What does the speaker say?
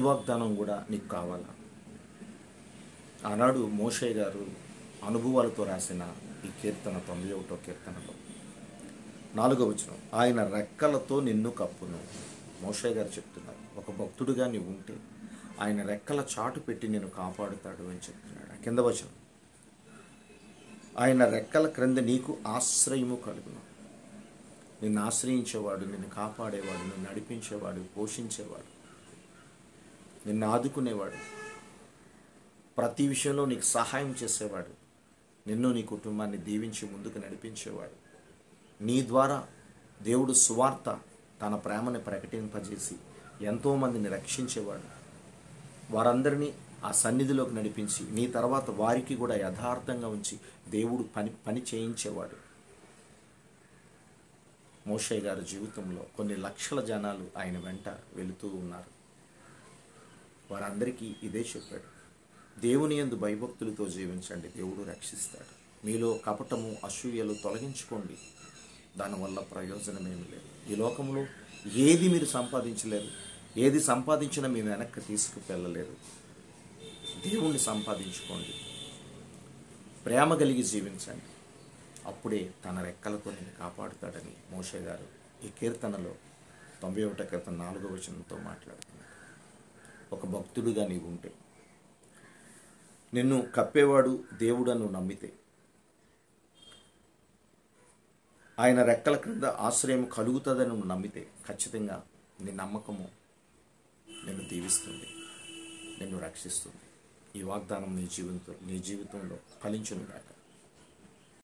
వాగ్దానం కూడా నీకు కావాలా? ఆనాడు మోషే గారు అనుభవాలతో రాసిన ఈ కీర్తన 91వ కీర్తనలో 4వ వచనం, ఆయన రెక్కలతో నిన్ను కప్పును. మోషే గారు చెప్తున్నారు, ఒక భక్తుడిగా నీవు ఉంటే ఆయన రెక్కల చాటు పెట్టి నిన్ను కాపాడుతాడు అని చెప్తున్నాడు. ఆ కింద వచనం, ఆయన రెక్కల క్రింద నీకు ఆశ్రయము కలుగును. నిన్ను ఆశ్రయించేవాడు, నిన్ను కాపాడేవాడు, నిన్ను నడిపించేవాడు, పోషించేవాడు, నిన్ను ఆదుకునేవాడు, ప్రతి విషయంలో నీకు సహాయం చేసేవాడు, నిన్ను నీ కుటుంబాన్ని దీవించి ముందుకు నడిపించేవాడు, నీ ద్వారా దేవుడు సువార్త తన ప్రేమని ప్రకటింపజేసి ఎంతోమందిని రక్షించేవాడు, వారందరినీ ఆ సన్నిధిలోకి నడిపించి నీ తర్వాత వారికి కూడా యథార్థంగా ఉంచి దేవుడు పని చేయించేవాడు. మోషే గారి జీవితంలో కొన్ని లక్షల జనాలు ఆయన వెంట వెళుతూ ఉన్నారు. వారందరికీ ఇదే చెప్పాడు, దేవుని యందు భయభక్తులతో జీవించండి, దేవుడు రక్షిస్తాడు. మీలో కపటము అసూయలు తొలగించుకోండి, దానివల్ల ప్రయోజనమేమి లేదు. ఈ లోకంలో ఏది మీరు సంపాదించలేరు, ఏది సంపాదించినా మీ వెనక్కి తీసుకువెళ్ళలేరు. దేవుణ్ణి సంపాదించుకోండి, ప్రేమ కలిగి జీవించండి, అప్పుడే తన రెక్కలతో నేను కాపాడుతాడని మోషే గారు ఈ కీర్తనలో 91వ కీర్తన 4వ వచనంతో మాట్లాడుతున్నాడు. ఒక భక్తుడిగా నీవు ఉంటే, నిన్ను కప్పేవాడు దేవుడను నమ్మితే, ఆయన రెక్కల క్రింద ఆశ్రయం కలుగుతుందని నువ్వు నమ్మితే, ఖచ్చితంగా నీ నమ్మకము నిన్ను దీవిస్తుంది, నిన్ను రక్షిస్తుంది. ఈ వాగ్దానం నీ జీవితంలో ఫలించును గాక.